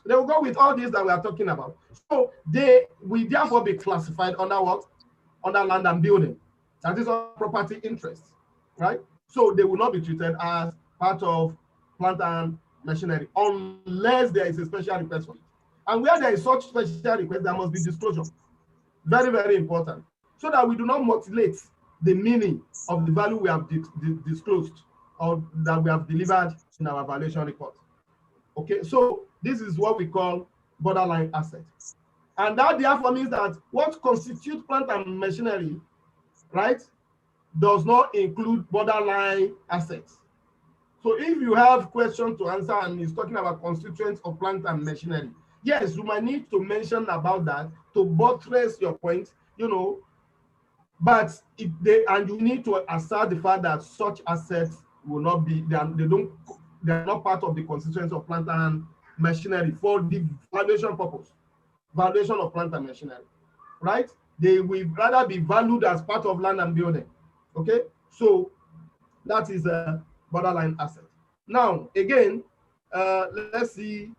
They will go with all these that we are talking about. So they will therefore be classified under what? Under land and building. That is all property interest, right? So they will not be treated as part of plant and machinery unless there is a special request for it. And where there is such special request, there must be disclosure. Very, very important. So that we do not mutilate the meaning of the value we have disclosed or that we have delivered in our valuation report. Okay, so this is what we call borderline asset. And that therefore means that what constitutes plant and machinery, right, does not include borderline assets. So if you have questions to answer and it's talking about constituents of plant and machinery, yes, you might need to mention about that to buttress your point, you know, but and you need to assert the fact that such assets will not be, they are not part of the constituents of plant and machinery for the valuation purpose, valuation of plant and machinery, right? They will rather be valued as part of land and building. Okay, so that is a borderline asset. Now again, let's see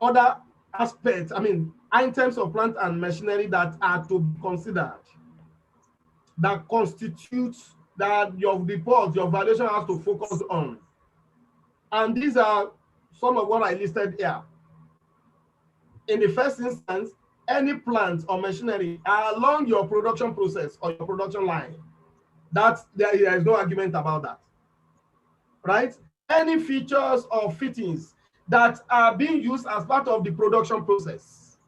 other aspects, I mean items of plant and machinery that are to be considered, that constitutes, that your report, your valuation has to focus on. And these are some of what I listed here. In the first instance, any plant or machinery along your production process or your production line, that there is no argument about that, right? Any features or fittings that are being used as part of the production process,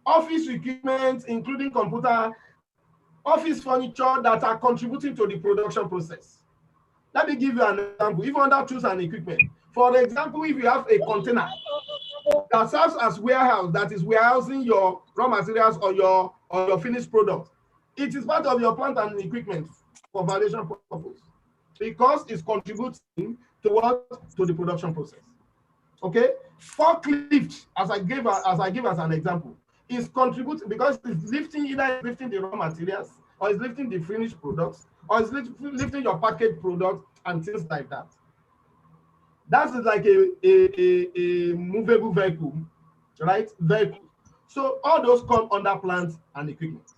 office equipment, including computer, office furniture that are contributing to the production process. Let me give you an example, even under tools and equipment. For example, if you have a container that serves as warehouse, that is warehousing your raw materials or your finished product, it is part of your plant and equipment for valuation purpose because it's contributing to the production process. Okay, forklift, as I give as an example, is contributing because it's lifting, either it's lifting the raw materials or it's lifting the finished products or it's lifting your packaged product and things like that. That's like a movable vehicle, right? Vehicle. So all those come under plant and equipment.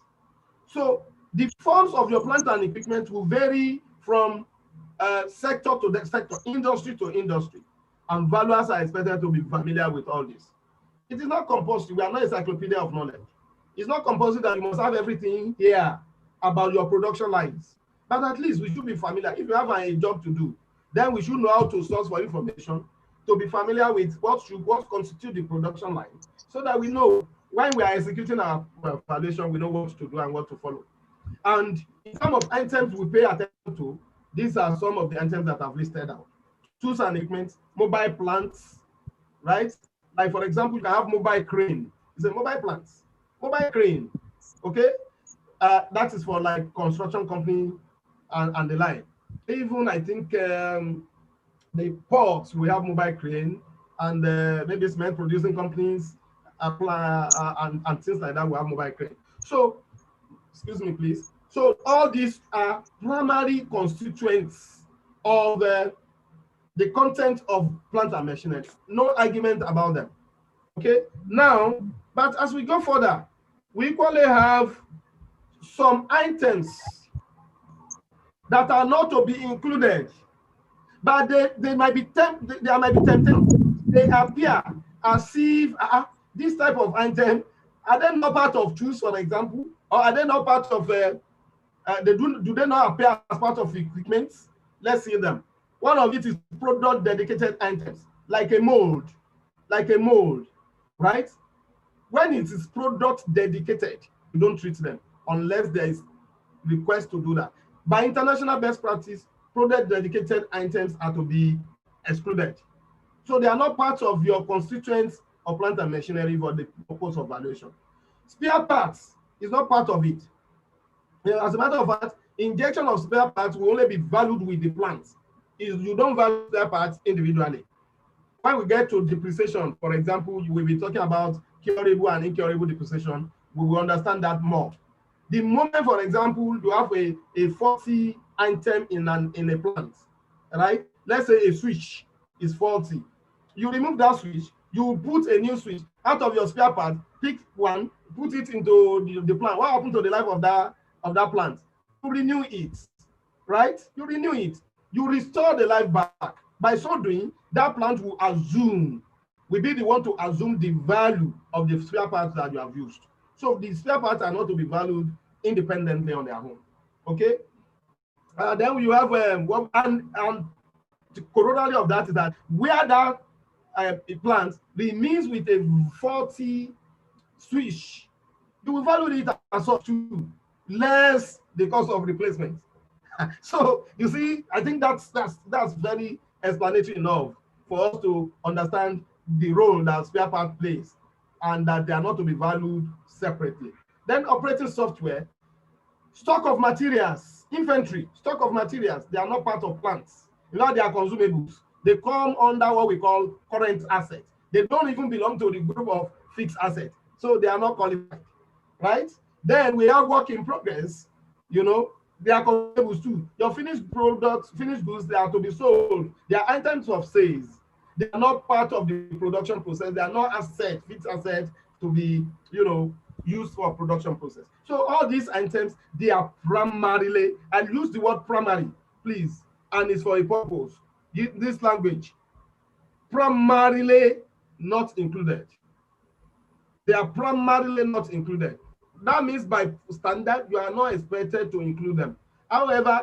So the forms of your plant and equipment will vary from sector to sector, industry to industry, and valuers are expected to be familiar with all this. It is not compulsory. We are not encyclopedia of knowledge. It's not compulsory that you must have everything here about your production lines, but at least we should be familiar. If you have a job to do, then we should know how to source for information, to be familiar with what constitutes the production line, so that we know when we are executing our valuation, we know what to do and what to follow. And in terms of items we pay attention to, these are some of the items that I've listed out. Tools and equipment, mobile plants, right? Like for example, you can have mobile crane. It's a mobile plant, mobile crane, okay? That is for like construction company and the like. Even I think the ports, we have mobile crane, and maybe cement producing companies and things like that, we have mobile crane. So, excuse me, please. So all these are primary constituents of the content of plant and machinery. No argument about them. Okay. Now, but as we go further, we equally have some items that are not to be included, but they might be tempting. They appear as if this type of item, are they not part of tools, for example, or are they not part of do they not appear as part of equipment? Let's see them. One of it is product dedicated items, like a mold, right? When it is product dedicated, you don't treat them unless there is request to do that. By international best practice, product dedicated items are to be excluded. So they are not part of your constituents of plant and machinery for the purpose of valuation. Spare parts is not part of it. As a matter of fact, injection of spare parts will only be valued with the plant. You don't value spare parts individually. When we get to depreciation, for example, we will be talking about curable and incurable depreciation. We will understand that more. The moment, for example, you have a 40 item in a plant, right? Let's say a switch is faulty. You remove that switch, you put a new switch out of your spare part, pick one, put it into the plant. What happened to the life of that plant? You renew it, right? You renew it. You restore the life back. By so doing, that plant will be the one to assume the value of the spare parts that you have used. So the spare parts are not to be valued independently on their own. Okay. Then you have and the corollary of that is that where that plant remains with a faulty switch, you will value it as such too, less the cost of replacement. So you see, I think that's very explanatory enough for us to understand the role that spare part plays and that they are not to be valued separately. Then operating software, stock of materials, inventory, stock of materials, they are not part of plants. You know, they are consumables. They come under what we call current assets. They don't even belong to the group of fixed assets. So they are not qualified, right? Then we have work in progress, you know, they are consumables too. Your finished products, finished goods, they are to be sold. They are items of sales. They are not part of the production process. They are not assets, fixed assets to be, you know, used for production process. So all these items, they are primarily, and use the word primary, please, and it's for a purpose. This language, primarily not included. They are primarily not included. That means by standard, you are not expected to include them. However,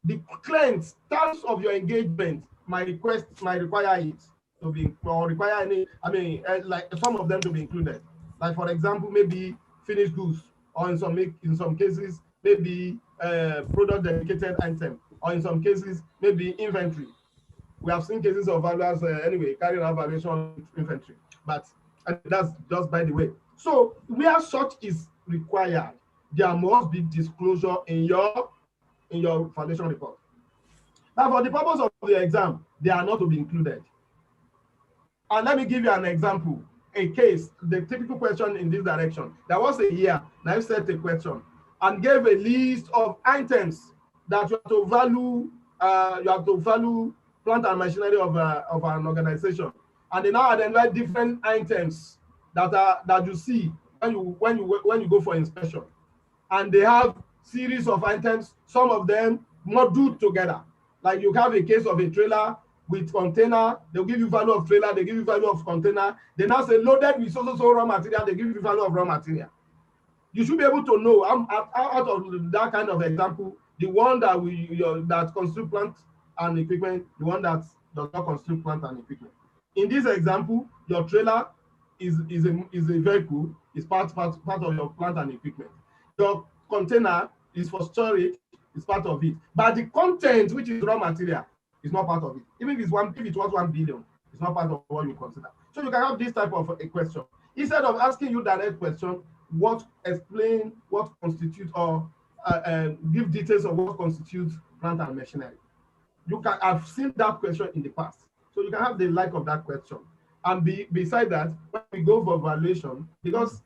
the client's terms of your engagement might require it to be, or require any, like some of them to be included. Like for example, maybe finished goods, or in some cases, maybe product dedicated item, or in some cases, maybe inventory. We have seen cases of valuers anyway carrying out valuation inventory, but that's just by the way. So where such is required, there must be disclosure in your valuation report. Now, for the purpose of the exam, they are not to be included. And let me give you an example, a case, the typical question in this direction. There was a year, now I set a question and gave a list of items that you have to value plant and machinery of an organization. And they now identify different items that you see when you go for inspection. And they have series of items, some of them modules together. Like you have a case of a trailer with container, they'll give you value of trailer, they give you value of container. They now say loaded with so raw material, they give you value of raw material. You should be able to know out of that kind of example, the one that that constitute plant and equipment, the one that does not constitute plant and equipment. In this example, your trailer is a vehicle, is part of your plant and equipment. Your container is for storage, is part of it. But the content, which is raw material, is not part of it. Even if it was 1 billion, it's not part of what you consider. So you can have this type of a question. Instead of asking you direct question, explain what constitutes or give details of what constitutes plant and machinery. I've seen that question in the past. So you can have the like of that question. And beside that, when we go for valuation, because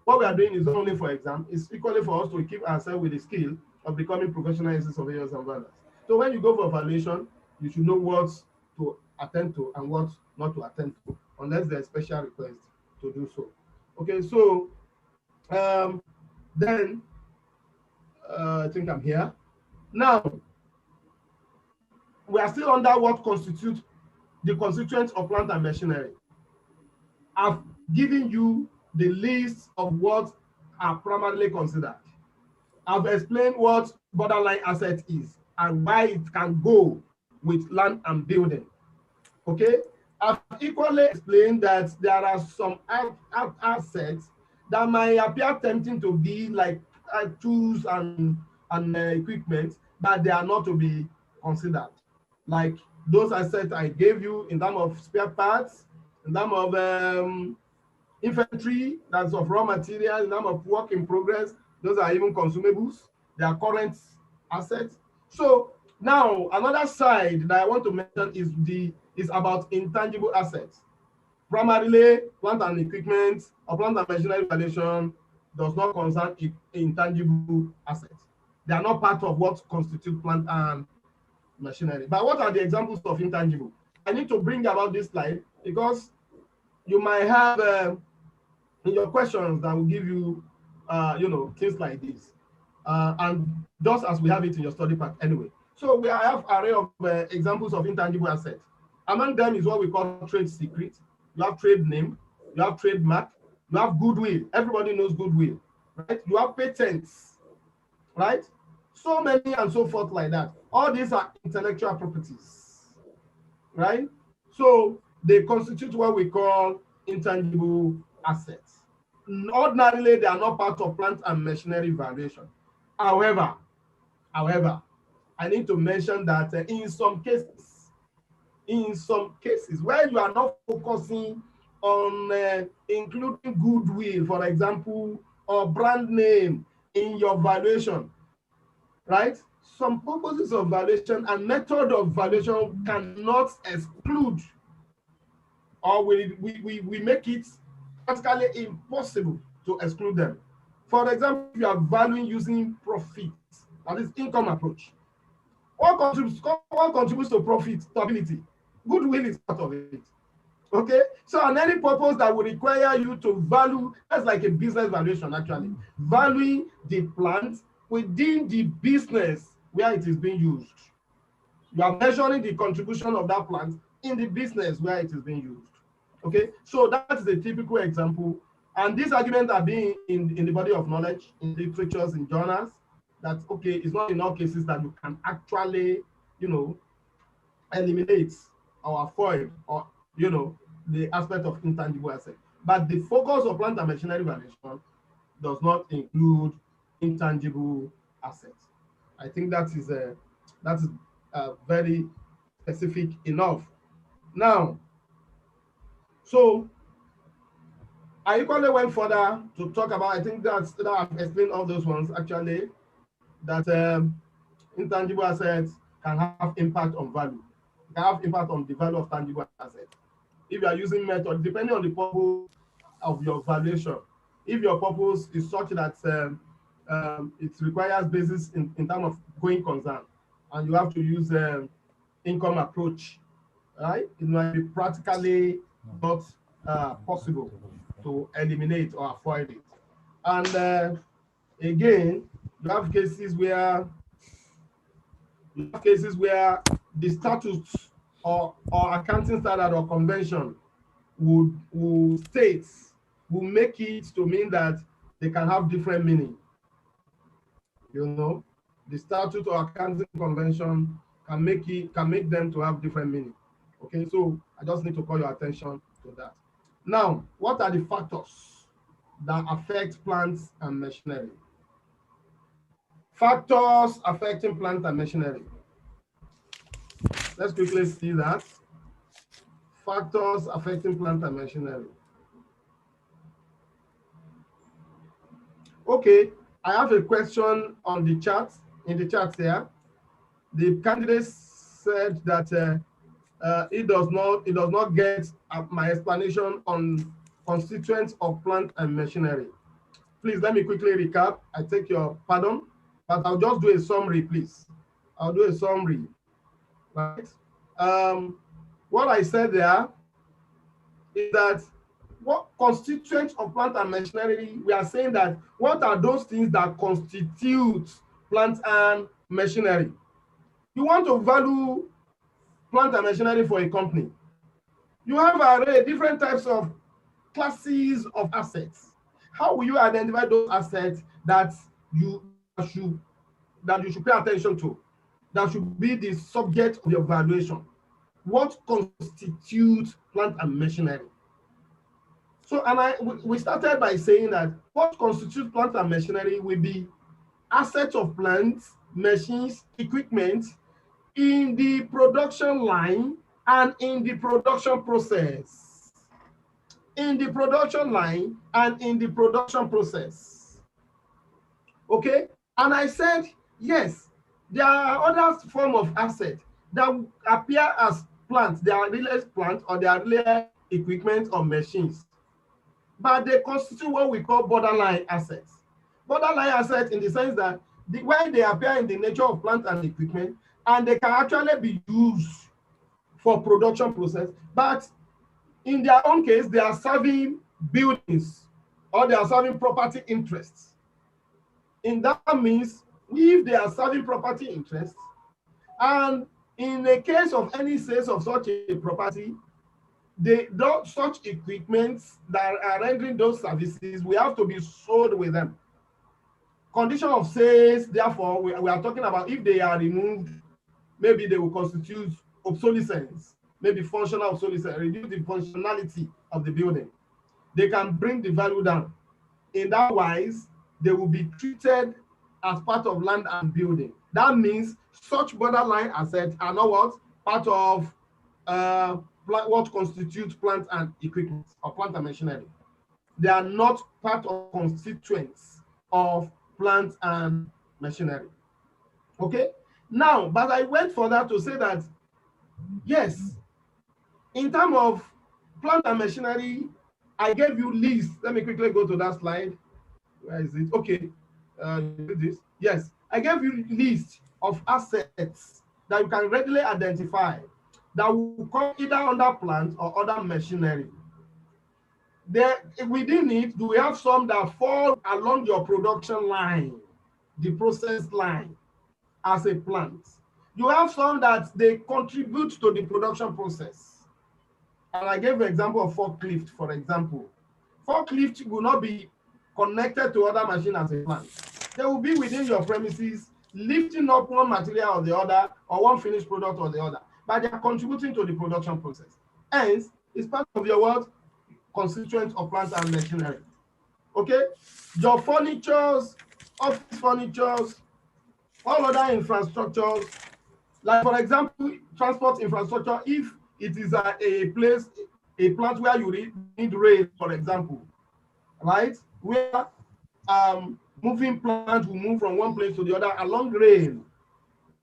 what we are doing is not only for exam, it's equally for us to keep ourselves with the skill of becoming professional surveyors and valuers. So when you go for valuation, you should know what to attend to and what not to attend to, unless there's special request to do so. Okay, so then I think I'm here. Now, we are still under what constitutes the constituents of plant and machinery. I've given you the list of what are primarily considered. I've explained what borderline asset is and why it can go with land and building. Okay, I've equally explained that there are some assets that might appear tempting to be like tools and equipment, but they are not to be considered. Like those assets I gave you in terms of spare parts, in terms of inventory, that's of raw material, in terms of work in progress, those are even consumables. They are current assets. So now another side that I want to mention is about intangible assets. Primarily, plant and equipment or plant and machinery valuation does not concern intangible assets. They are not part of what constitutes plant and machinery. But what are the examples of intangible? I need to bring about this slide because you might have in your questions that will give you, things like this. And just as we have it in your study pack anyway. So we have array of examples of intangible assets. Among them is what we call trade secret. You have trade name, you have trademark, you have goodwill. Everybody knows goodwill, right? You have patents, right? So many and so forth like that. All these are intellectual properties, right? So they constitute what we call intangible assets. Ordinarily, they are not part of plant and machinery valuation. However, I need to mention that in some cases where you are not focusing on including goodwill, for example, or brand name in your valuation, right? Some purposes of valuation and method of valuation cannot exclude, or we make it practically impossible to exclude them. For example, if you are valuing using profit, that is income approach. What contributes to profitability? Goodwill is part of it. Okay, so on any purpose that would require you to value, that's like a business valuation actually, valuing the plant within the business where it is being used. You are measuring the contribution of that plant in the business where it is being used. Okay, so that is a typical example. And these arguments are being in the body of knowledge, in literatures, in journals, that, okay, it's not in all cases that you can actually, eliminate or avoid, or, the aspect of intangible assets. But the focus of plant and machinery valuation does not include intangible assets. I think that is very specific enough. Now, so I equally went further to talk about, I think that I've explained all those ones actually, that intangible assets can have impact on value. It can have impact on the value of tangible assets. If you are using method, depending on the purpose of your valuation, if your purpose is such that it requires basis in terms of going concern, and you have to use income approach, right? It might be practically not possible to eliminate or avoid it. And again, you have cases where the statutes or accounting standard or convention would make it to mean that they can have different meaning. The statute or accounting convention can make them to have different meaning. Okay, so I just need to call your attention to that. Now, what are the factors that affect plants and machinery? Factors affecting plant and machinery. Let's quickly see that. Factors affecting plant and machinery. Okay, I have a question on the chat, in the chat here. The candidate said that it does not get my explanation on constituents of plant and machinery. Please let me quickly recap. I take your pardon, but I'll just do a summary, please. I'll do a summary, right? What I said there is that what constituents of plant and machinery, we are saying that what are those things that constitute plant and machinery? You want to value plant and machinery for a company. You have different types of classes of assets. How will you identify those assets that you should pay attention to, that should be the subject of your valuation? What constitutes plant and machinery? So, we started by saying that what constitutes plant and machinery will be assets of plants, machines, equipment in the production line and in the production process. In the production line and in the production process. Okay? And I said, yes, there are other forms of assets that appear as plants. They are really plants or they are really equipment or machines. But they constitute what we call borderline assets. Borderline assets in the sense that when they appear in the nature of plant and equipment, and they can actually be used for production process, but in their own case, they are serving buildings or they are serving property interests. In that means, if they are serving property interests, and in the case of any sales of such a property, such equipment that are rendering those services, we have to be sold with them. Condition of sales, therefore, we are talking about if they are removed, maybe they will constitute obsolescence, maybe functional obsolescence, reduce the functionality of the building. They can bring the value down. In that wise, they will be treated as part of land and building. That means such borderline assets are not what? Part of what constitutes plant and equipment or plant and machinery. They are not part of constituents of plant and machinery. Okay? Now, but I went further to say that, yes, in terms of plant and machinery, I gave you list. Let me quickly go to that slide. Where is it? Okay. This. Yes, I gave you list of assets that you can readily identify that will come either under plant or other machinery. There, within it, do we have some that fall along your production line, the process line, as a plant? You have some that they contribute to the production process. And I gave an example of forklift, for example. Forklift will not be connected to other machine as a plant. They will be within your premises, lifting up one material or the other, or one finished product or the other, but they are contributing to the production process. Hence, it's part of your what? Constituents of plant and machinery. Okay? Your furnitures, office furnitures, all other infrastructures, like for example, transport infrastructure, if it is a plant where you need rail, for example, right? Where moving plant will move from one place to the other along rail,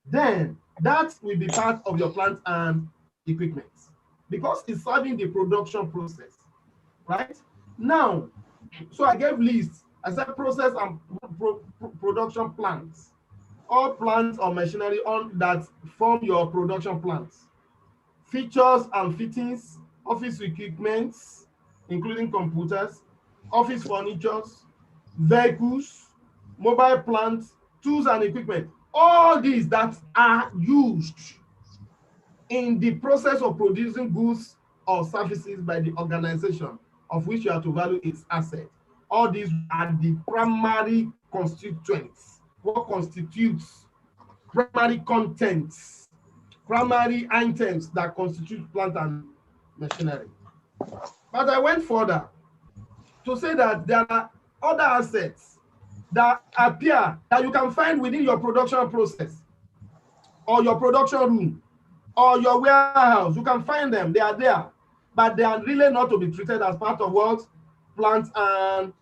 then that will be part of your plant and equipment because it's serving the production process, right? Now, so I gave lists. I said process and production plants, all plants or machinery on that form your production plants. Features and fittings, office equipment, including computers, office furniture, vehicles, mobile plants, tools and equipment. All these that are used in the process of producing goods or services by the organization of which you are to value its asset. All these are the primary constituents. What constitutes primary contents, primary items that constitute plant and machinery. But I went further to say that there are other assets that appear that you can find within your production process or your production room or your warehouse. You can find them, they are there, but they are really not to be treated as part of what? Plant and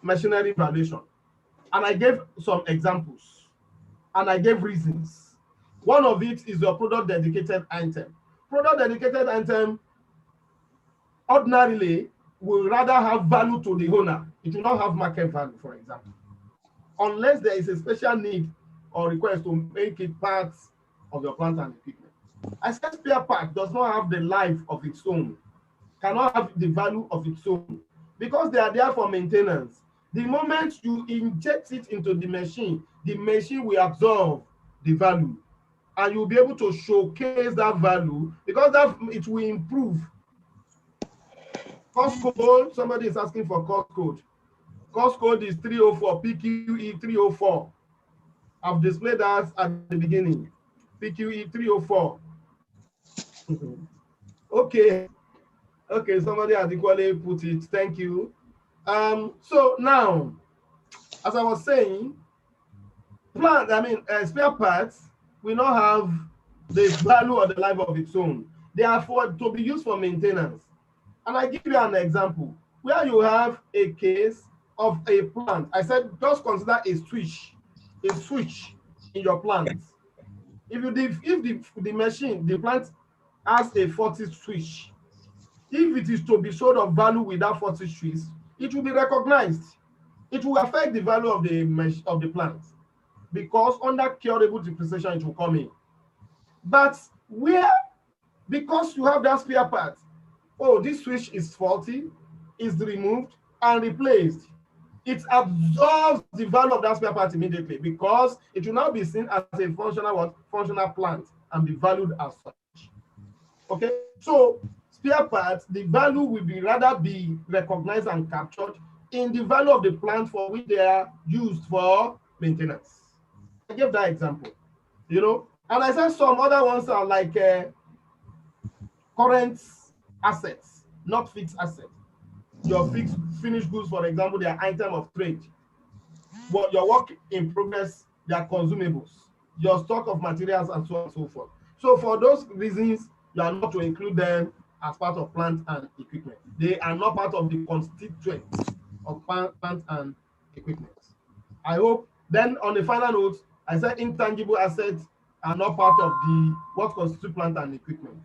machinery valuation. And I gave some examples and I gave reasons. One of it is your product dedicated item. Product dedicated item ordinarily will rather have value to the owner. It will not have market value, for example, unless there is a special need or request to make it part of your plant and equipment. I said spare part does not have the life of its own, cannot have the value of its own, because they are there for maintenance. The moment you inject it into the machine will absorb the value, and you'll be able to showcase that value because that it will improve. Cost code, somebody is asking for cost code. Cost code is 304, PQE 304. I've displayed that at the beginning. PQE 304. Okay, somebody has equally put it. Thank you. So now, as I was saying, spare parts will not have the value or the life of its own. They are to be used for maintenance. And I give you an example where you have a case of a plant. I said just consider a switch in your plant. If the machine, the plant has a 40 switch, if it is to be sold of value with that 40 switch, it will be recognized. It will affect the value of the plant because under curable depreciation it will come in. But where, because you have that spare part, oh, this switch is faulty, is removed and replaced, it absorbs the value of that spare part immediately, because it will now be seen as a functional what? Functional plant and be valued as such. Okay, so spare parts, the value will be rather be recognized and captured in the value of the plant for which they are used for maintenance. I gave that example, you know, and I said some other ones are like current assets, not fixed assets. Your fixed finished goods, for example, they are item of trade. But your work in progress, they are consumables. Your stock of materials and so on and so forth. So for those reasons, you are not to include them as part of plant and equipment. They are not part of the constituents of plant and equipment. I hope. Then on the final note, I said intangible assets are not part of the what constitute plant and equipment.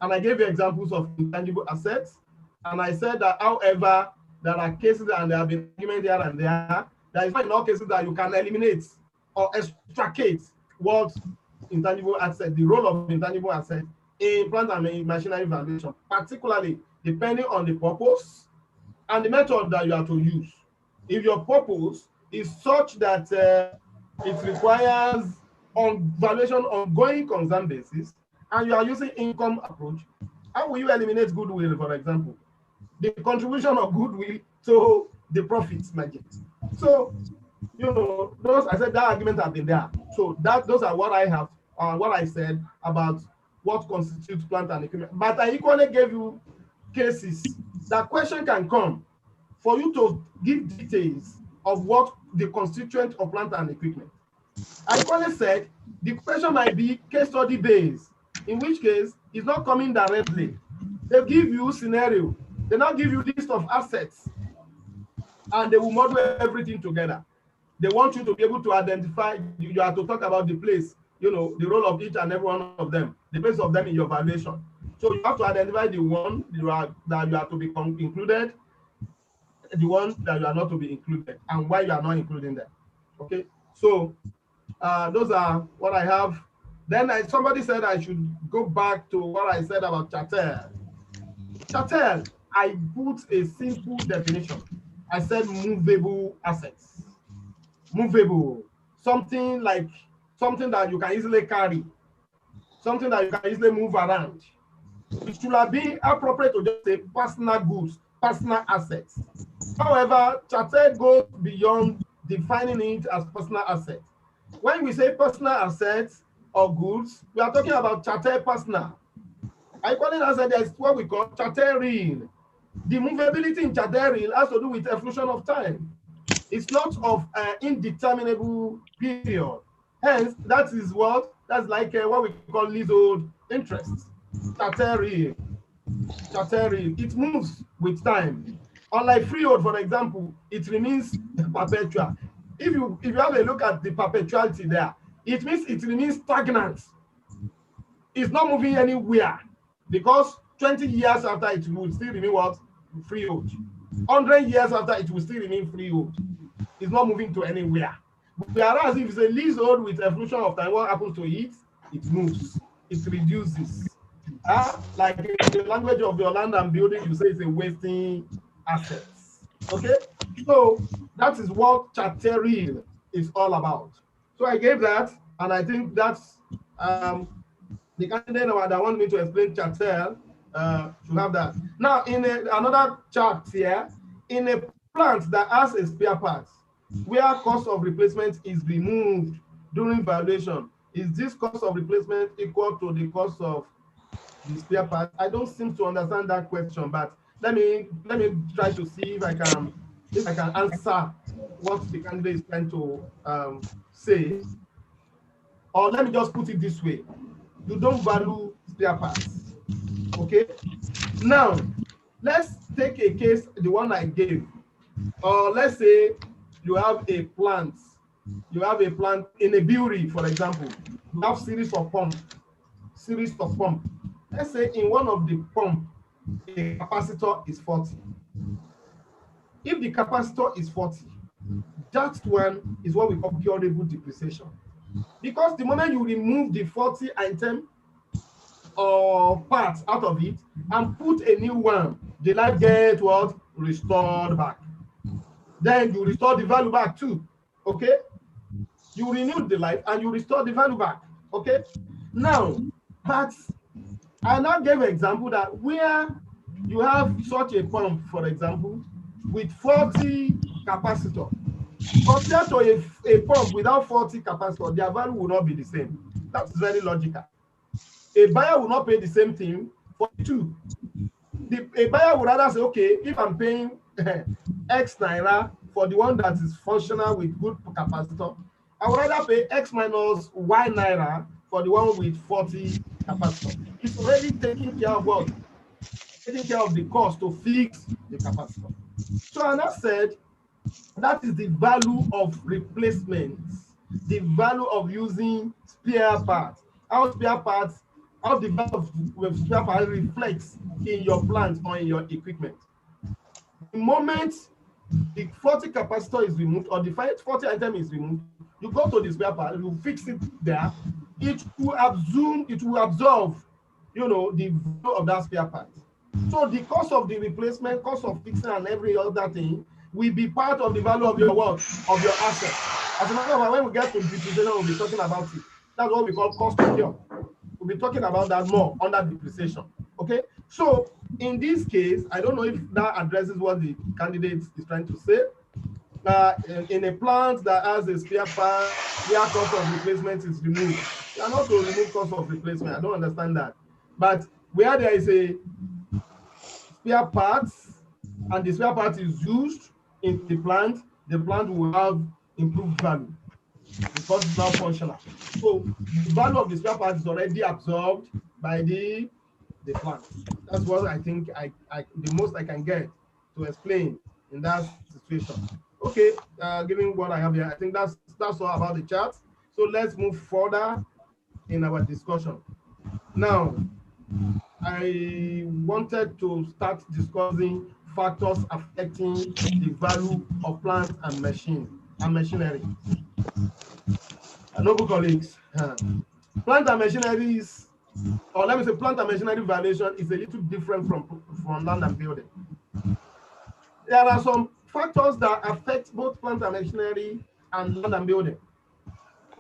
And I gave you examples of intangible assets. And I said that, however, there are cases, and there have been arguments here and there is not in all cases that you can eliminate or extricate what intangible asset, the role of intangible asset in plant and machinery valuation, particularly depending on the purpose and the method that you are to use. If your purpose is such that it requires on valuation ongoing concern basis, and you are using income approach, how will you eliminate goodwill, for example? The contribution of goodwill to the profits margin. So, you know, those, I said that argument have been there. So those are what I have, what I said about what constitutes plant and equipment. But I equally gave you cases that question can come for you to give details of what the constituent of plant and equipment. I equally said the question might be case study based, in which case it's not coming directly. They give you scenario. They now give you list of assets, and they will model everything together. They want you to be able to identify, you have to talk about the place, you know, the role of each and every one of them, the place of them in your valuation. So you have to identify the one that you are to be included, the one that you are not to be included, and why you are not including them. Okay, so those are what I have. Then somebody said I should go back to what I said about chattel. Chattel, I put a simple definition. I said movable assets. Movable, something like something that you can easily carry, something that you can easily move around. It should have been appropriate to just say personal goods, personal assets. However, chattel goes beyond defining it as personal assets. When we say personal assets or goods, we are talking about chattel personal. I call it as there's what we call chattel real. The movability in chattel real has to do with evolution of time. It's not of indeterminable period. Hence, that's like what we call leasehold interest. Chattel real. Chattel real. It moves with time. Unlike freehold, for example, it remains perpetual. If you have a look at the perpetuality there, it means it remains stagnant. It's not moving anywhere, because 20 years after it will still remain what? Freehold. 100 years after it will still remain freehold. It's not moving to anywhere. Whereas if it's a leasehold with evolution of time, what happens to it? It moves. It reduces. Like in the language of your land and building, you say it's a wasting assets. Okay? So that is what chattel real is all about. So I gave that, and I think that's the candidate that want me to explain chattel should have that. Now, in another chart here, in a plant that has a spare part, where cost of replacement is removed during valuation, is this cost of replacement equal to the cost of the spare part? I don't seem to understand that question, but let me try to see if I can answer what the candidate is trying to say. Or let me just put it this way: you don't value spare parts. Okay. Now, let's take a case, the one I gave. Or let's say you have a plant. You have a plant in a brewery, for example. You have series of pump. Let's say in one of the pump, the capacitor is 40. If the capacitor is 40, that one is what we call curable depreciation. Because the moment you remove the faulty item or parts out of it and put a new one, the life gets what? Restored back. Then you restore the value back too. Okay? You renew the life and you restore the value back. Okay? Now, but I now gave an example that where you have such a pump, for example, with 40 capacitor, compared to a pump without 40 capacitor, their value will not be the same. That's very logical. A buyer will not pay the same thing for two. A buyer would rather say, okay, if I'm paying X naira for the one that is functional with good capacitor, I would rather pay X minus Y naira for the one with 40 capacitor. It's already taking care of what? Taking care of the cost to fix the capacitor. So Anna said that is the value of replacements, the value of using spare parts. How spare parts, how the value of spare parts reflects in your plant or in your equipment. The moment the 40 capacitor is removed or the 40 item is removed, you go to the spare part, you fix it there, it will absorb, you know, the value of that spare part. So the cost of the replacement, cost of fixing and every other thing will be part of the value of your work, of your asset. As a matter of fact, when we get to depreciation, we'll be talking about it. That's what we call cost of care. We'll be talking about that more under depreciation. Okay. So in this case, I don't know if that addresses what the candidate is trying to say. In a plant that has a spare part, where cost of replacement is removed. You are not to remove cost of replacement. I don't understand that. But where there is a spare parts and the spare part is used in the plant will have improved value because it's now functional. So the value of the spare part is already absorbed by the plant. That's what I think the most I can get to explain in that situation. Okay, given what I have here, I think that's all about the chart. So let's move further in our discussion. Now, I wanted to start discussing factors affecting the value of plant and machinery. Noble colleagues, plant and machinery is, or let me say plant and machinery valuation is a little different from land and building. There are some factors that affect both plant and machinery and land and building.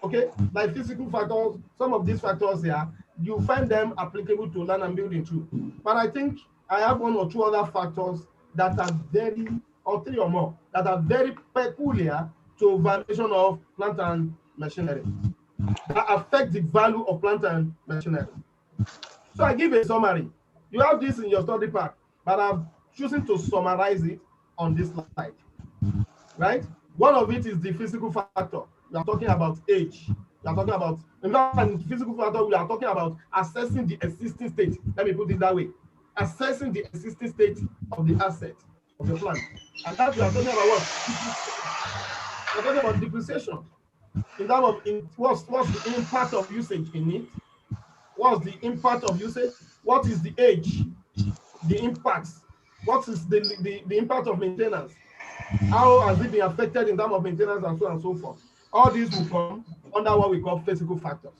Okay, like physical factors, some of these factors here, you find them applicable to land and building too. But I think I have one or two other factors that are very, or three or more, that are very peculiar to valuation of plant and machinery, that affect the value of plant and machinery. So I give a summary. You have this in your study pack, but I'm choosing to summarize it on this slide. Right? One of it is the physical factor. We are talking about age. We are talking about, in fact, in physical factor, we are talking about assessing the existing state. Let me put it that way. Assessing the existing state of the asset of the plant. And that we are talking about what? We are talking about depreciation. In terms of what's the impact of usage in it? What's the impact of usage? What is the age? The impacts. What is the impact of maintenance? How has it been affected in terms of maintenance and so on and so forth? All these will come under what we call physical factors.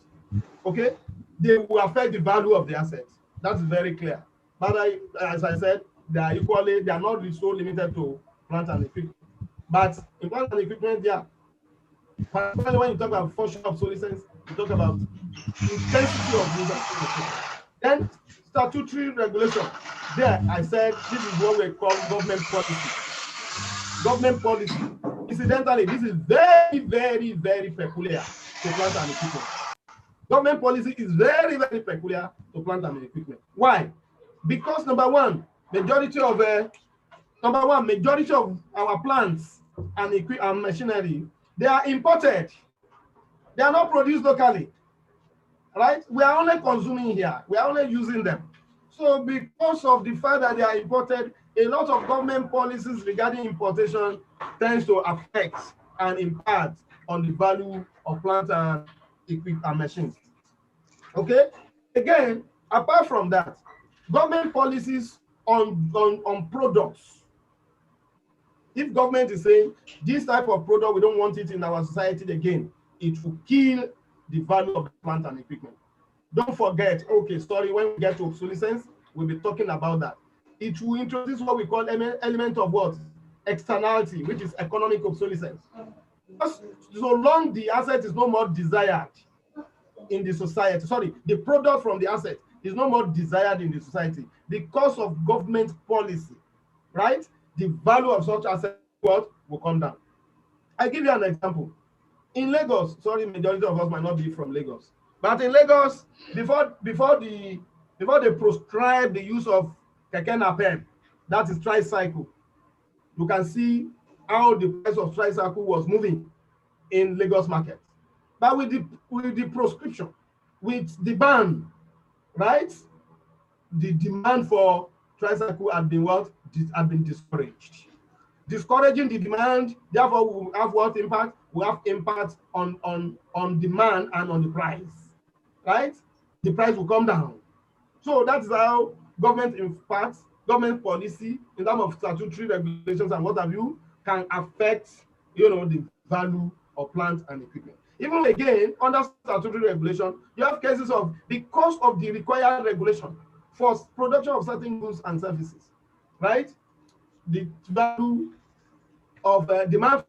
Okay? They will affect the value of the assets. That's very clear. But as I said, they are not so limited to plant and equipment. But in plant and equipment, yeah, particularly when you talk about functional obsolescence, you talk about intensity of use. Then statutory regulation. There, I said this is what we call government policy. Government policy. Incidentally, this is very, very, very peculiar to plant and equipment. Government policy is very, very peculiar to plant and equipment. Why? Because number one, majority of our plants and machinery, they are imported. They are not produced locally. Right? We are only consuming here. We are only using them. So because of the fact that they are imported, a lot of government policies regarding importation tends to affect and impact on the value of plant and equipment and machines. Okay? Again, apart from that, government policies on products. If government is saying this type of product, we don't want it in our society again, it will kill the value of the plant and equipment. Don't forget, okay, sorry, when we get to obsolescence, we'll be talking about that. It will introduce what we call element of what? Externality, which is economic obsolescence. Because so long the asset is no more desired in the society, sorry, the product from the asset is no more desired in the society because of government policy, right? The value of such asset will come down. I give you an example. In Lagos, sorry, majority of us might not be from Lagos, but in Lagos, before they proscribe the use of keke napep, that is tricycle, you can see how the price of tricycle was moving in Lagos market. But with the proscription, with the ban, right? The demand for tricycle had been what? Had been discouraged. Discouraging the demand, therefore we will have what impact? We have impact on demand and on the price, right? The price will come down. So that is how government impacts, government policy in terms of statutory regulations and what have you can affect, the value of plant and equipment. Even again, under statutory regulation, you have cases of because of the required regulation for production of certain goods and services, right? The value of demand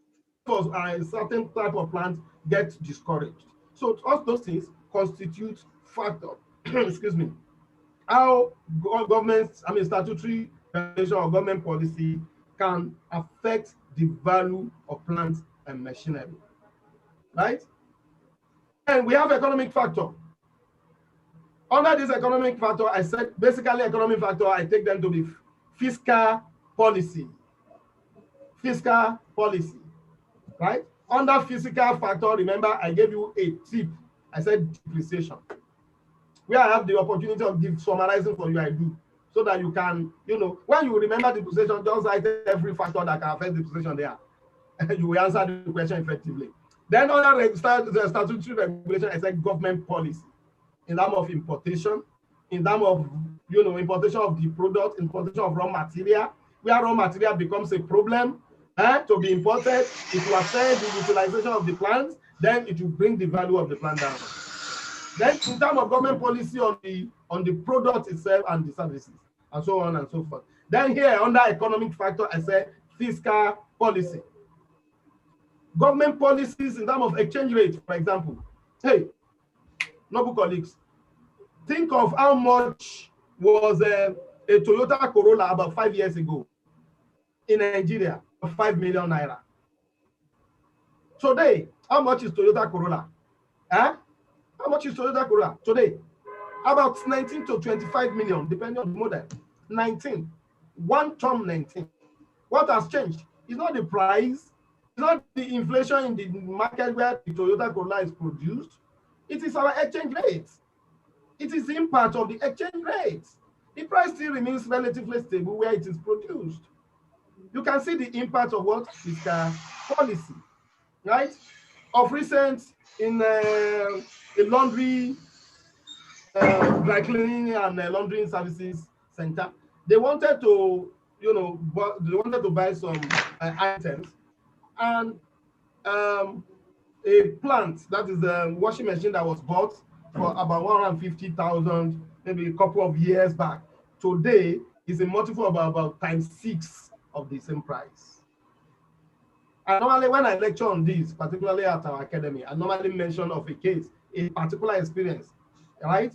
for a certain type of plant gets discouraged. So all those things constitute factor, excuse me, how government, statutory regulation or government policy can affect the value of plants and machinery, right? And we have economic factor. Under this economic factor, I said basically economic factor, I take them to be fiscal policy. Fiscal policy, right? Under fiscal factor, remember I gave you a tip. I said depreciation. Where I have the opportunity of summarizing for you, I do. So that you can, when you remember depreciation, just write every factor that can affect depreciation there. You will answer the question effectively. Then under the statutory regulation, I said government policy. In terms of importation, in terms of, importation of the product, importation of raw material, where raw material becomes a problem to be imported, it will affect the utilization of the plants, then it will bring the value of the plant down. Then in terms of government policy on the product itself and the services, and so on and so forth. Then here, under economic factor, I said fiscal policy. Government policies in terms of exchange rate, for example. Hey, noble colleagues, think of how much was a Toyota Corolla about 5 years ago in Nigeria, 5 million naira. Today, how much is Toyota Corolla? How much is Toyota Corolla today? About 19 to 25 million, depending on the model. 19. One term 19. What has changed? It's not the price, it's not the inflation in the market where the Toyota Corolla is produced. It is our exchange rate. It is the impact of the exchange rate. The price still remains relatively stable where it is produced. You can see the impact of what? Fiscal policy, right? Of recent, in a laundry, dry cleaning and laundering services center, they wanted to, buy some items, and a plant, that is the washing machine that was bought for about 150,000 maybe a couple of years back, today is a multiple of about ×6 of the same price. And normally when I lecture on this, particularly at our academy, I normally mention of a case, a particular experience, right?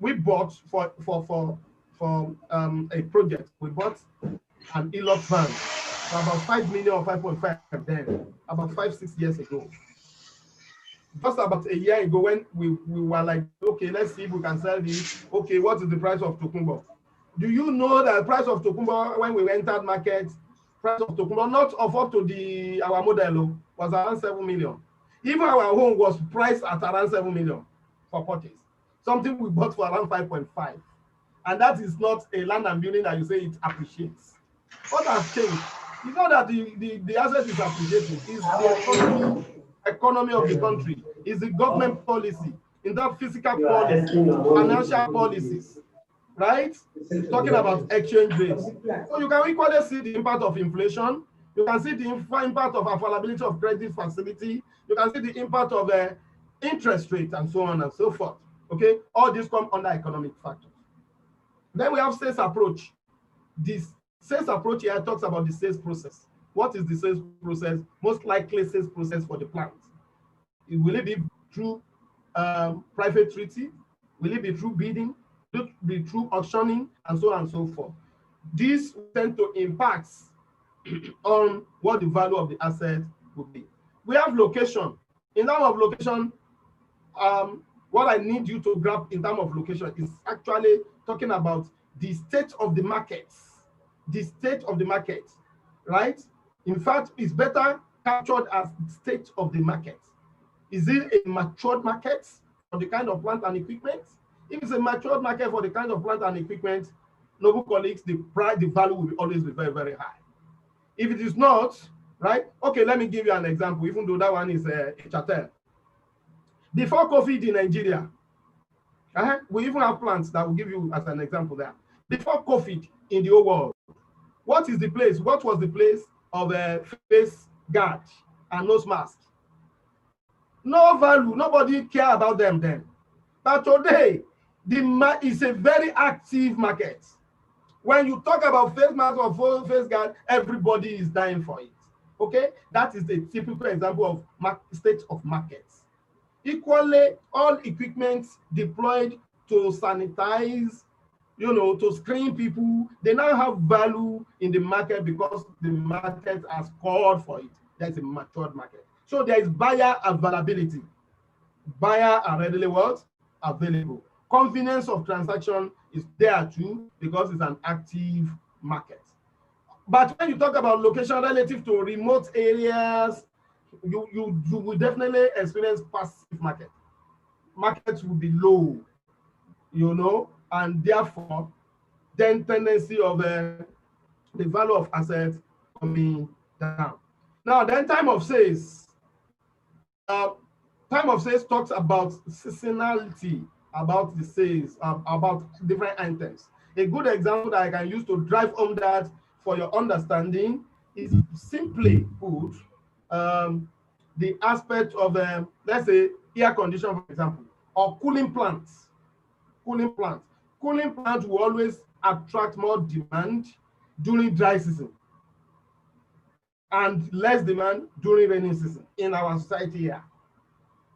We bought for a project, we bought an e-lock van for about 5 million or 5.5 then, about 5-6 years ago. Just about a year ago, when we were like, okay, let's see if we can sell this. Okay, what is the price of Tokumbo? Do you know that the price of Tokumbo, when we entered market, price of Tokumbo, not offered to our model, was around 7 million. Even our home was priced at around 7 million for purchase. Something we bought for around 5.5. And that is not a land and building that you say it appreciates. What has changed? It's not that the asset is appreciating, it's the economy of the country, is the government policy, in that physical policy, financial policies, right? Talking about exchange rates. So you can equally see the impact of inflation. You can see the impact of availability of credit facility. You can see the impact of interest rate, and so on and so forth. Okay, all these come under economic factors. Then we have sales approach. This sales approach here talks about the sales process. What is the sales process? Most likely sales process for the plant. Will it be through private treaty? Will it be through bidding? Will it be through auctioning, and so on and so forth? These tend to impact on what the value of the asset would be. We have location. In terms of location, what I need you to grab in terms of location is actually talking about the state of the market. The state of the market, right? In fact, it's better captured as state of the market. Is it a matured market for the kind of plant and equipment? If it's a matured market for the kind of plant and equipment, noble colleagues, the value will always be very, very high. If it is not, right? Okay, let me give you an example, even though that one is a chattel. Before COVID in Nigeria, we even have plants that will give you as an example there. Before COVID in the whole world, what is the place? What was the place of a face guard and nose mask? No value. Nobody care about them then. But today, it's a very active market. When you talk about face mask or face guard, everybody is dying for it. Okay, that is a typical example of state of markets. Equally, all equipment deployed to sanitize, to screen people, they now have value in the market because the market has called for it. That's a matured market. So there is buyer availability. Buyer are readily what? Available. Convenience of transaction is there too because it's an active market. But when you talk about location relative to remote areas, you will definitely experience passive market. Markets will be low, and therefore, then tendency of the value of assets coming down. Now, then time of sales. Time of sales talks about seasonality, about the sales, about different items. A good example that I can use to drive home that for your understanding is simply put, the aspect of, let's say, air condition, for example, or cooling plants. Cooling plants will always attract more demand during dry season and less demand during rainy season in our society here.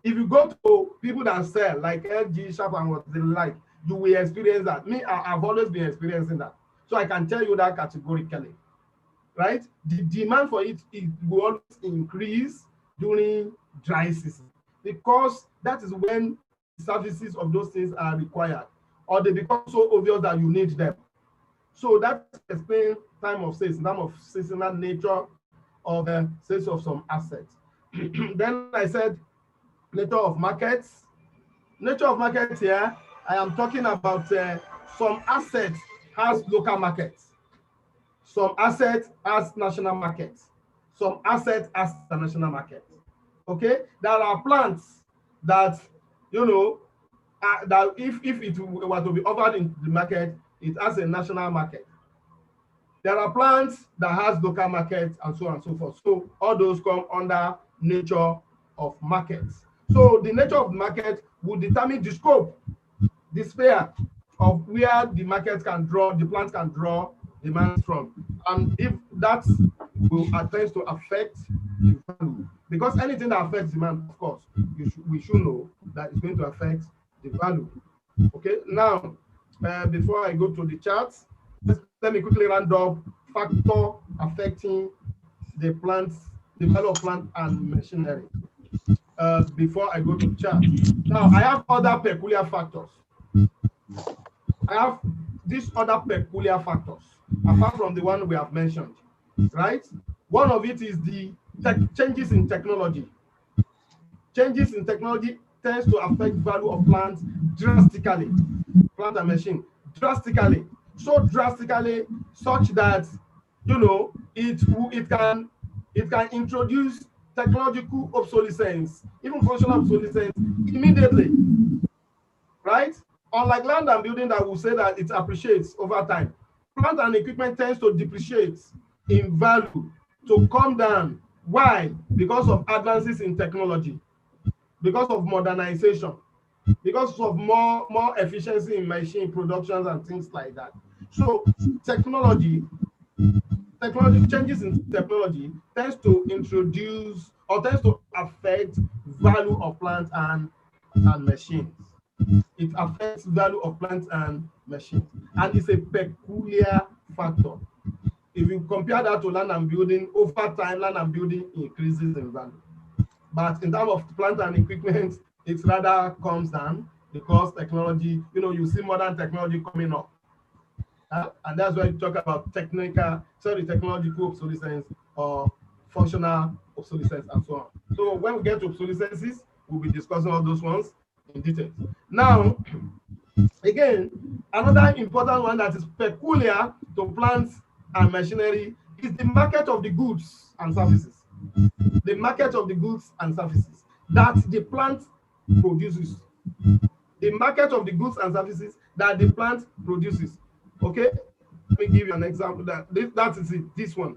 If you go to people that sell like LG, Sharp, and what they like, you will experience that. Me, I've always been experiencing that. So I can tell you that categorically, right? The demand for it will always increase during dry season because that is when services of those things are required or they become so obvious that you need them. So that explains time of sales, time of seasonal nature of the sales of some assets. Then I said nature of markets. Nature of markets here, I am talking about some assets has local markets. Some assets has national markets. Some assets has international market. Okay, there are plants that that if it were to be offered in the market, it has a national market. There are plants that has local markets and so on and so forth. So all those come under nature of markets. So the nature of the market will determine the scope, the sphere of where the market can draw, the plant can draw demand from. And if that will tend to affect the value, because anything that affects demand, of course, we should know that it's going to affect the value. Okay, now, before I go to the charts, let me quickly round up factor affecting the value of plant and machinery. Before I go to the chart. Now, I have other peculiar factors. I have these other peculiar factors, apart from the one we have mentioned, right? One of it is the changes in technology. Changes in technology tends to affect value of plants drastically, plant and machine, drastically. So drastically, such that it can introduce technological obsolescence, even functional obsolescence immediately, right? Unlike land and building that will say that it appreciates over time, plant and equipment tends to depreciate in value, to come down. Why? Because of advances in technology. because of modernization, because of more efficiency in machine productions and things like that. So technology changes in technology tends to introduce or tends to affect value of plants and machines. It affects value of plants and machines, and it's a peculiar factor. If you compare that to land and building, over time, land and building increases in value. But in terms of plant and equipment, it rather comes down because technology, you see modern technology coming up. And that's why you talk about technological obsolescence or functional obsolescence and so on. So when we get to obsolescences, we'll be discussing all those ones in detail. Now, again, another important one that is peculiar to plants and machinery is the market of the goods and services. The market of the goods and services that the plant produces. The market of the goods and services that the plant produces. Okay, let me give you an example. That is it. This one,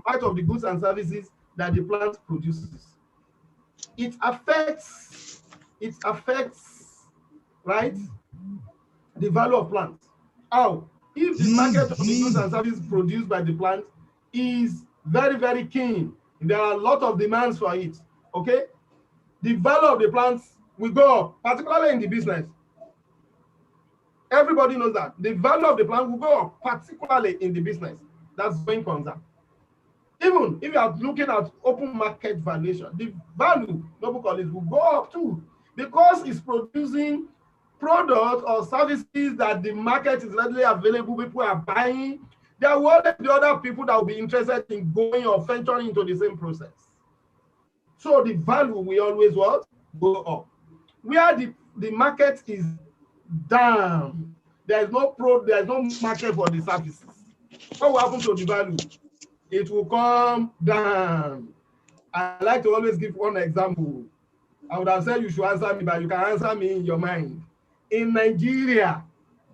market of the goods and services that the plant produces. It affects, right, the value of plants. How? If the market of the goods and services produced by the plant is very, very keen, there are a lot of demands for it. Okay, the value of the plants will go up, particularly in the business. Everybody knows that the value of the plant will go up, particularly in the business. That's going concern. Even if you are looking at open market valuation, the value, noble colleagues, will go up too, because it's producing products or services that the market is readily available, people are buying. There will always be other people that will be interested in going or venturing into the same process. So the value will always what? Go up. Where the market is down, there's no market for the services. What will happen to the value? It will come down. I like to always give one example. I would have said you should answer me, but you can answer me in your mind. In Nigeria,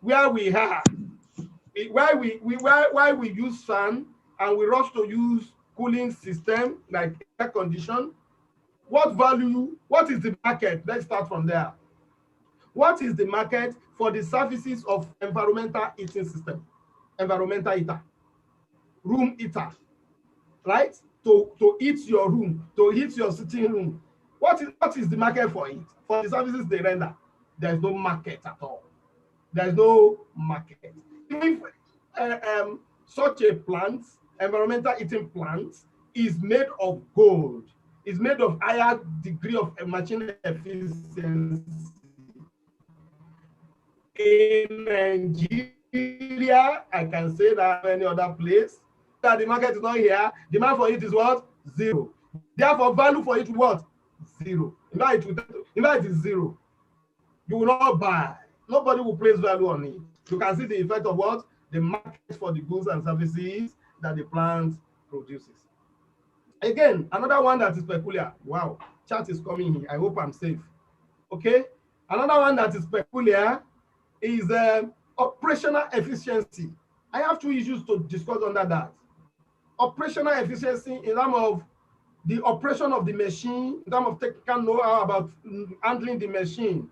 where we are, why we use fan and we rush to use cooling system like air condition, what is the market? Let's start from there. What is the market for the services of environmental heating system? Environmental heater, room heater, right? To heat your room, to heat your sitting room. What is the market for it? For the services they render, there is no market at all. There is no market. If such a plant, environmental heating plant, is made of gold, is made of higher degree of machine efficiency. In Nigeria, I can say that any other place, that the market is not here, demand for it is what? Zero. Therefore, value for it is what? Zero. In fact, it is zero. You will not buy. Nobody will place value on it. You can see the effect of what? The market for the goods and services that the plant produces. Again, another one that is peculiar. Wow, chat is coming here. I hope I'm safe. Okay. Another one that is peculiar is operational efficiency. I have two issues to discuss under that. Operational efficiency in terms of the operation of the machine, in terms of technical know-how about handling the machine,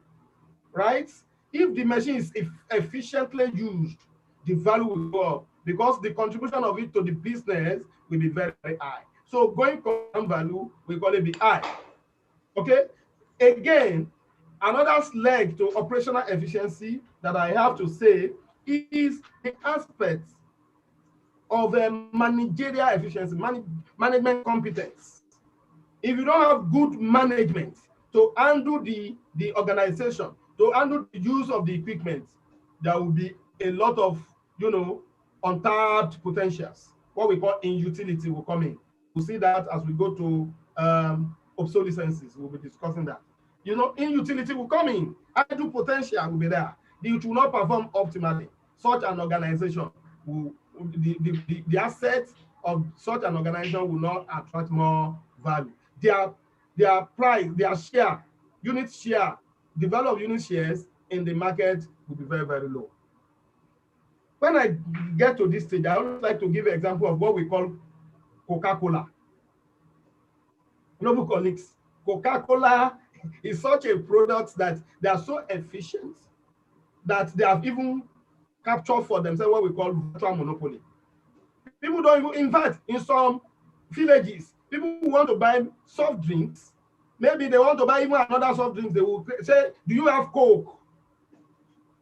right? If the machine is efficiently used, the value will go up because the contribution of it to the business will be very, very high. So going concern value, we call it the high. Okay. Again, another leg to operational efficiency that I have to say is the aspect of managerial efficiency, management competence. If you don't have good management to handle the organization, to handle the use of the equipment, there will be a lot of, untapped potentials. What we call inutility will come in. We'll see that as we go to obsolescences. We'll be discussing that. Inutility will come in. Idle potential will be there. It will not perform optimally. Such an organization the assets of such an organization will not attract more value. Their price, their share, unit share, the value of unit shares in the market will be very, very low. When I get to this stage, I would like to give an example of what we call Coca-Cola. Noble colleagues, Coca-Cola is such a product that they are so efficient that they have even captured for themselves what we call virtual monopoly. People don't even, in fact, in some villages, people who want to buy soft drinks, maybe they want to buy even another soft drink, they will say, do you have Coke?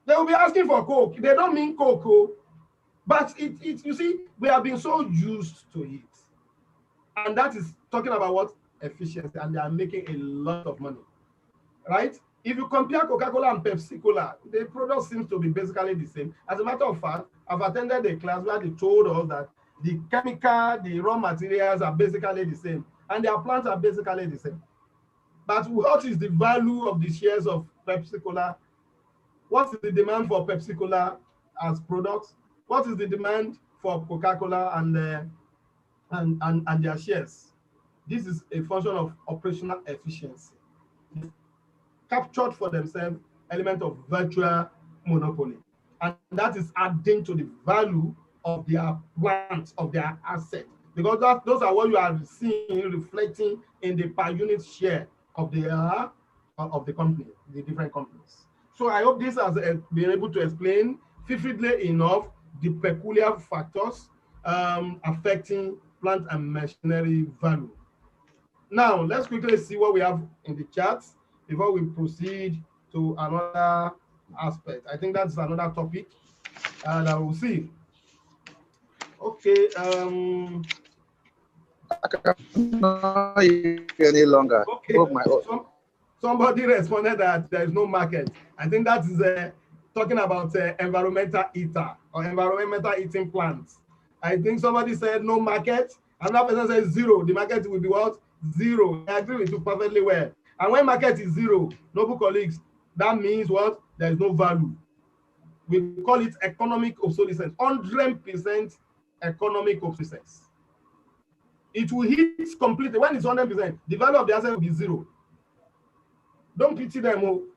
They will be asking for Coke. They don't mean Coke, but you see, we have been so used to it. And that is talking about what? Efficiency, and they are making a lot of money, right? If you compare Coca-Cola and Pepsi-Cola, the product seems to be basically the same. As a matter of fact, I've attended a class where they told us that the chemical, the raw materials are basically the same, and their plants are basically the same. But what is the value of the shares of Pepsi-Cola? What is the demand for Pepsi-Cola as products? What is the demand for Coca-Cola and their shares? This is a function of operational efficiency. Captured for themselves element of virtual monopoly, and that is adding to the value of their plants, of their asset, because those are what you are seeing reflecting in the per unit share of the company, the different companies. So I hope this has been able to explain vividly enough the peculiar factors affecting plant and machinery value. Now let's quickly see what we have in the charts before we proceed to another aspect. I think that's another topic that we'll see. Okay. I cannot hear any longer. Okay. Somebody responded that there is no market. I think that is talking about environmental eater or environmental eating plants. I think somebody said no market. Another person says zero. The market will be what? Zero. I agree with you perfectly well. And when market is zero, noble colleagues, that means what? There is no value. We call it economic obsolescence, 100% economic obsolescence. It will hit completely. When it's 100%, the value of the asset will be zero. Don't pity them.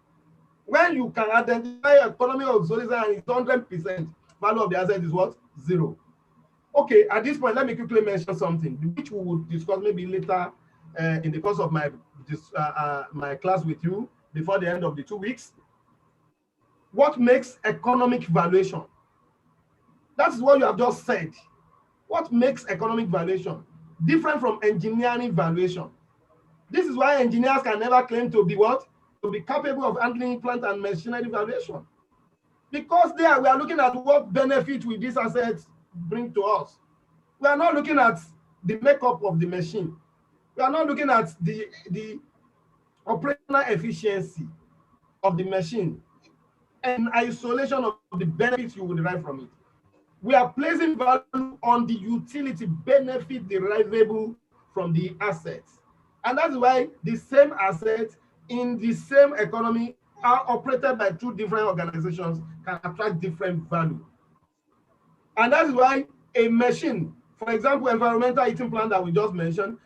When you can identify economic obsolescence and it's 100%, value of the asset is what? Zero. Okay, at this point, let me quickly mention something, which we will discuss maybe later in the course of my class with you before the end of the 2 weeks. What makes economic valuation? That is what you have just said. What makes economic valuation different from engineering valuation? This is why engineers can never claim to be what? To be capable of handling plant and machinery valuation. Because there we are looking at what benefit will these assets bring to us. We are not looking at the makeup of the machine. We are not looking at the operational efficiency of the machine and isolation of the benefits you will derive from it. We are placing value on the utility benefit derivable from the assets. And that's why the same assets in the same economy are operated by two different organizations can attract different value. And that is why a machine, for example, environmental heating plant that we just mentioned,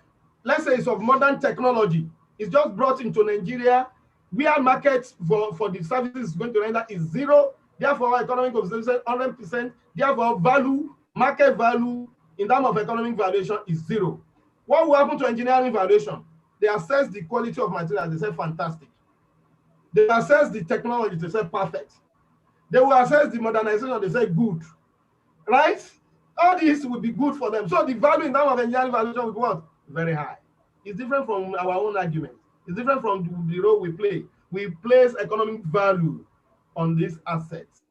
let's say it's of modern technology, it's just brought into Nigeria, where market for the services is going to render is zero, therefore economic obsolescence 100%, therefore value, market value in terms of economic valuation is zero. What will happen to engineering valuation? They assess the quality of materials, they say fantastic. They assess the technology, they say perfect. They will assess the modernization, they say good. Right? All this will be good for them. So the value in terms of engineering valuation will be what? Very high. It's different from our own argument. It's different from the role we play. We place economic value on these assets,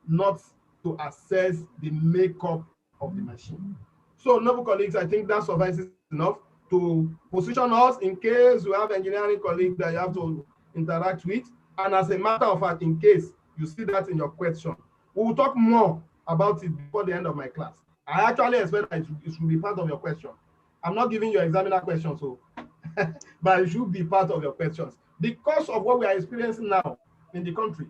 not to assess the makeup of the machine. So, noble colleagues, I think that suffices enough to position us in case you have engineering colleagues that you have to interact with. And as a matter of fact, in case you see that in your question, we will talk more about it before the end of my class. I actually expect that it should be part of your question. I'm not giving you examiner questions, so but it should be part of your questions because of what we are experiencing now in the country,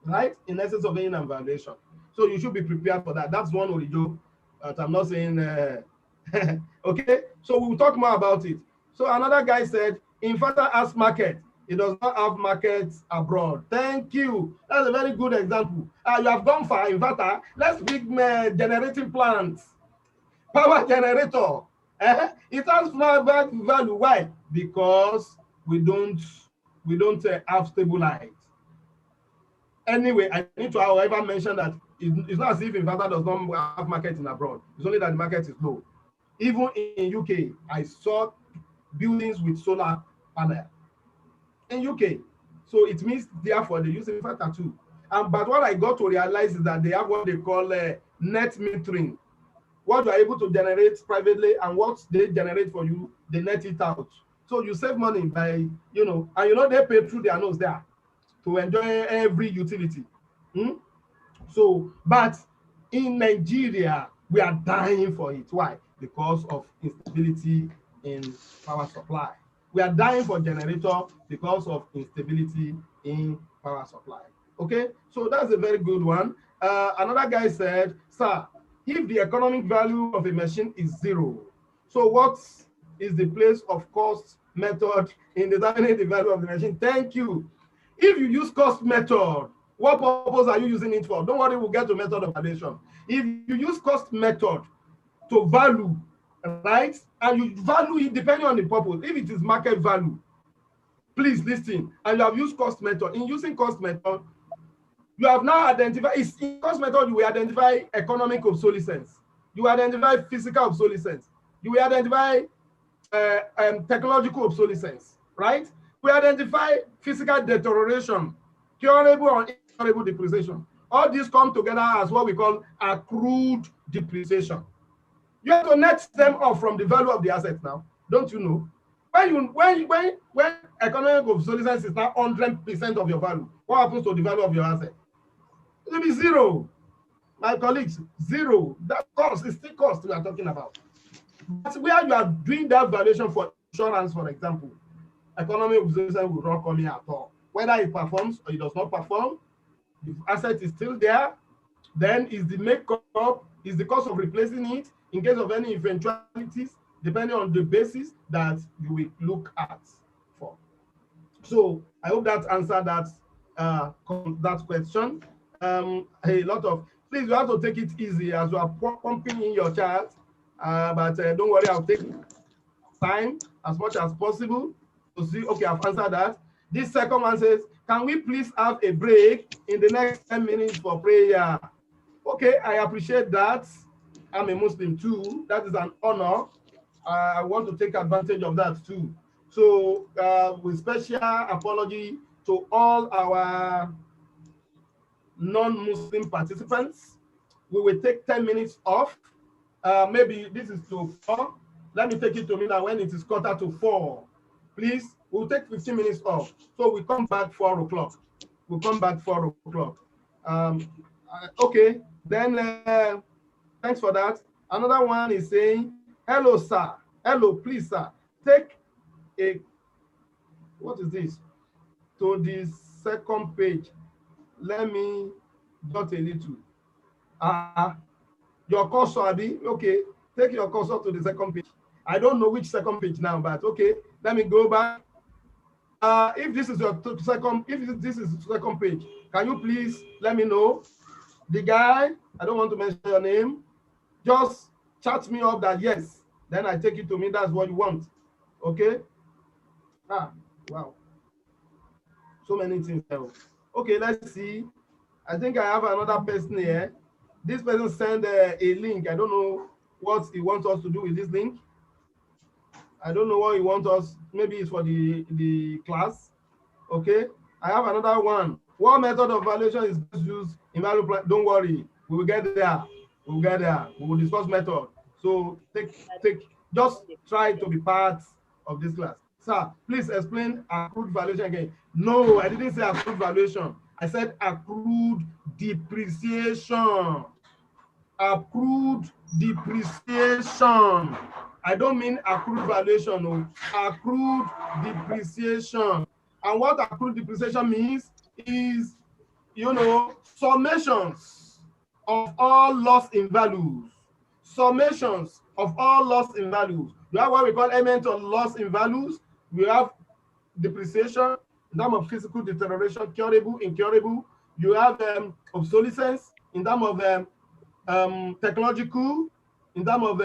right? In essence of surveying and valuation. So you should be prepared for that. That's one original. I'm not saying okay. So we'll talk more about it. So another guy said, Inverter has market. It does not have markets abroad. Thank you. That's a very good example. You have gone for inverter. Let's pick generating plants. Power generator. It has value. Why? Because we don't we don't have stable light. Anyway, I need to, however, mention that it's not as if Invata does not have market in abroad. It's only that the market is low. Even in UK, I saw buildings with solar panel in UK. So it means therefore they use Invata too. But what I got to realize is that they have what they call net metering. What you are able to generate privately and what they generate for you, they net it out. So you save money by, you know, and you know they pay through their nose there to enjoy every utility. So, but in Nigeria, we are dying for it. Why? Because of instability in power supply. We are dying for generator because of instability in power supply. Okay, so that's a very good one. Another guy said, sir, if the economic value of a machine is 0, so what is the place of cost method in determining the value of the machine? Thank you. If you use cost method, what purpose are you using it for? Don't worry, we'll get to method of valuation. If you use cost method to value, right, and you value it depending on the purpose, if it is market value, please listen, and you have used cost method. In using cost method, you have now identified, in cost method, you will identify economic obsolescence, you will identify physical obsolescence, you will identify technological obsolescence, right? We identify physical deterioration, curable or incurable depreciation. All these come together as what we call accrued depreciation. You have to net them off from the value of the asset now, don't you know? When economic obsolescence is now 100% of your value, what happens to the value of your asset? It will be 0. My colleagues, 0. That cost is still cost we are talking about. But where you are doing that valuation for insurance, for example, economic obsolescence will not come in at all. Whether it performs or it does not perform, the asset is still there. Then is the makeup, is the cost of replacing it in case of any eventualities, depending on the basis that you will look at for. So I hope that answered that question. A lot of, please, you have to take it easy as you are pumping in your chat. But don't worry, I'll take time as much as possible to see. Okay, I've answered that. This second one says, can we please have a break in the next 10 minutes for prayer? Okay, I appreciate that. I'm a Muslim too. That is an honor. I want to take advantage of that too. So with special apology to all our non-Muslim participants, we will take 10 minutes off. Maybe this is to 4. Let me take it to me now when it is 3:45. Please, we'll take 15 minutes off. So we come back 4 o'clock. We'll come back 4 o'clock. Okay, then thanks for that. Another one is saying, hello, sir. Hello, please, sir. Take a, what is this? To the second page. Let me dot a little. Your cursor, Abi. Okay, take your cursor to the second page. I don't know which second page now, but okay, let me go back. If this is your second, if this is the second page, can you please let me know? The guy, I don't want to mention your name, just chat me up that yes, then I take it to me, that's what you want. Okay? Wow. So many things. Okay, let's see. I think I have another person here. This person sent a link. I don't know what he wants us to do with this link. I don't know what he wants us. Maybe it's for the class. Okay. I have another one. What method of valuation is best used in value plan? Don't worry. We will get there. We will get there. We will discuss method. So just try to be part of this class. Sir, please explain accrued valuation again. No, I didn't say accrued valuation. I said accrued depreciation. Accrued depreciation. I don't mean accrued valuation, no. Accrued depreciation. And what accrued depreciation means is, you know, summations of all loss in values. Summations of all loss in values. We have what we call element of loss in values. We have depreciation, in terms of physical deterioration, curable, incurable. You have obsolescence in terms of technological, in terms of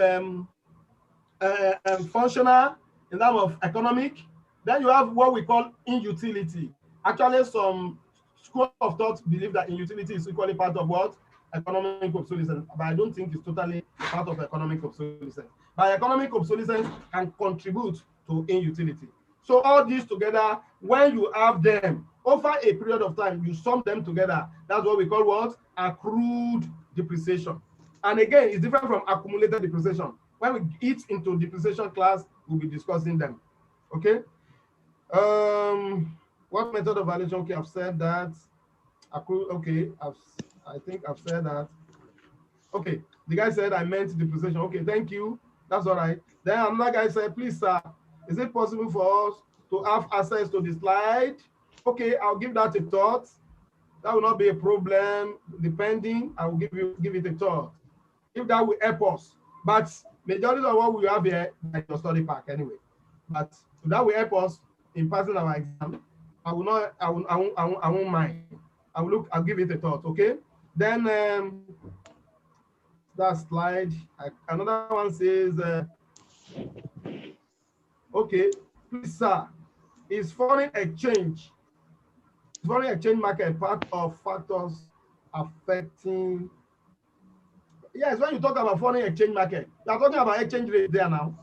functional, in terms of economic, Then you have what we call inutility. Actually, some school of thought believe that inutility is equally part of what? Economic obsolescence, but I don't think it's totally part of economic obsolescence. But economic obsolescence can contribute to inutility. So all these together, when you have them over a period of time, you sum them together. That's what we call what? Accrued depreciation. And again, it's different from accumulated depreciation. When we get into depreciation class, we'll be discussing them. Okay. What method of valuation? Okay, I've said that. Accrue. Okay, I think I've said that. Okay, the guy said I meant depreciation. Okay, thank you. That's all right. Then another guy said, please, sir, is it possible for us to have access to the slide? Okay, I'll give that a thought. That will not be a problem. Depending, I will give it a thought. If that will help us. But majority of what we have here is your study pack anyway. But if that will help us in passing our exam, I will not. I won't mind. I will look. I'll give it a thought. Okay. Then that slide. Another one says, okay, please, sir, is foreign exchange market part of factors affecting? Yes, when you talk about foreign exchange market, you are talking about exchange rate there now.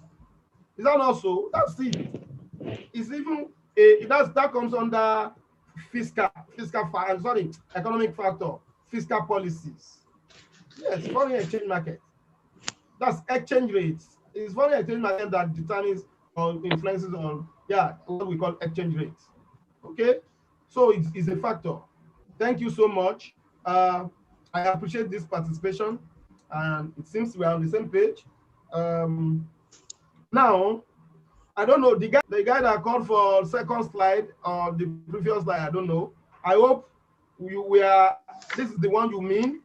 Is that not so? That's it. It's even that comes under economic factor, fiscal policies. Yes, foreign exchange market. That's exchange rates. It's foreign exchange market that determines or influences on, yeah, what we call exchange rates. Okay, so it's a factor. Thank you so much. I appreciate this participation, and it seems we are on the same page. Now, I don't know, the guy that called for second slide or the previous slide, I don't know. I hope this is the one you mean.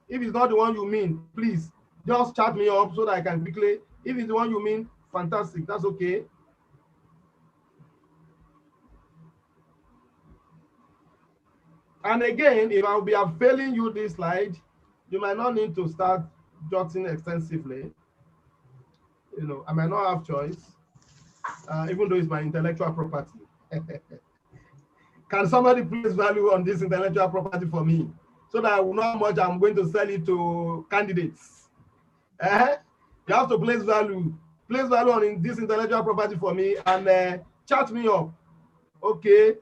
If it's not the one you mean, please just chat me up so that I can quickly. If it's the one you mean, fantastic, that's okay. And again, if I'll be availing you this slide, you might not need to start jotting extensively. You know, I might not have choice, even though it's my intellectual property. Can somebody place value on this intellectual property for me so that I will know how much I'm going to sell it to candidates? You have to place value on this intellectual property for me and chat me up. Okay,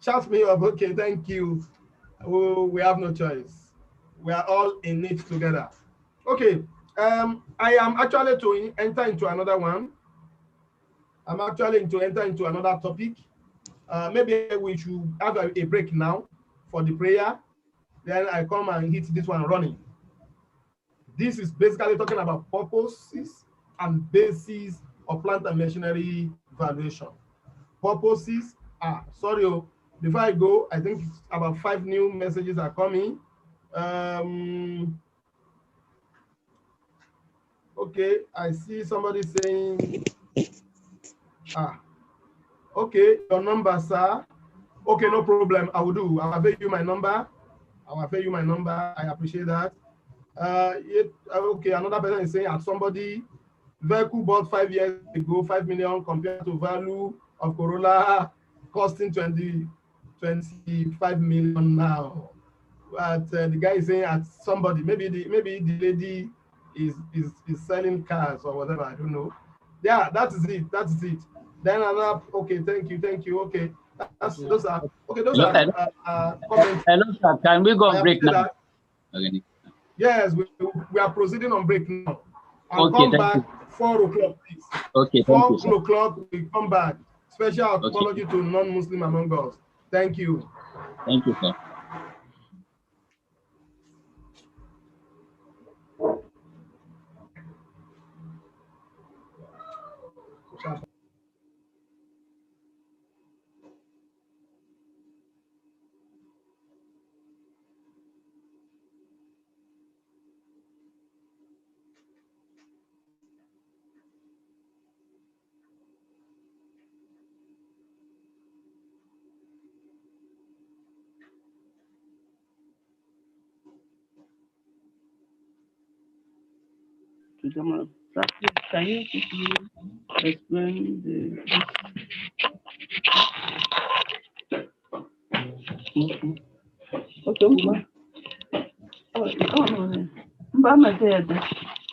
chat me up. Okay, thank you. Oh, we have no choice. We are all in it together. Okay, I am actually to enter into another one. I'm actually to enter into another topic. Maybe we should have a break now for the prayer. Then I come and hit this one running. This is basically talking about purposes and bases of plant and machinery valuation. Purposes. Sorry, before I go, I think it's about 5 new messages are coming. Okay, I see somebody saying, okay, your number, sir. Okay, no problem. I will do. I'll avail you my number. I appreciate that. Okay, another person is saying, somebody vehicle bought 5 years ago, 5 million compared to value of Corolla costing 25 million now. But the guy is saying at somebody, maybe the lady is selling cars or whatever, I don't know. Yeah, that is it. Then another, okay, thank you. Okay, those are comments. Hello, sir. Can we go on break now? Okay. Yes, we are proceeding on break now. I'll okay, come back 4 o'clock, please. Okay, 4 o'clock, we come back. Special apology okay. to non-Muslim among us. Thank you. Thank you, sir. Can you explain the Okay. Oh, no.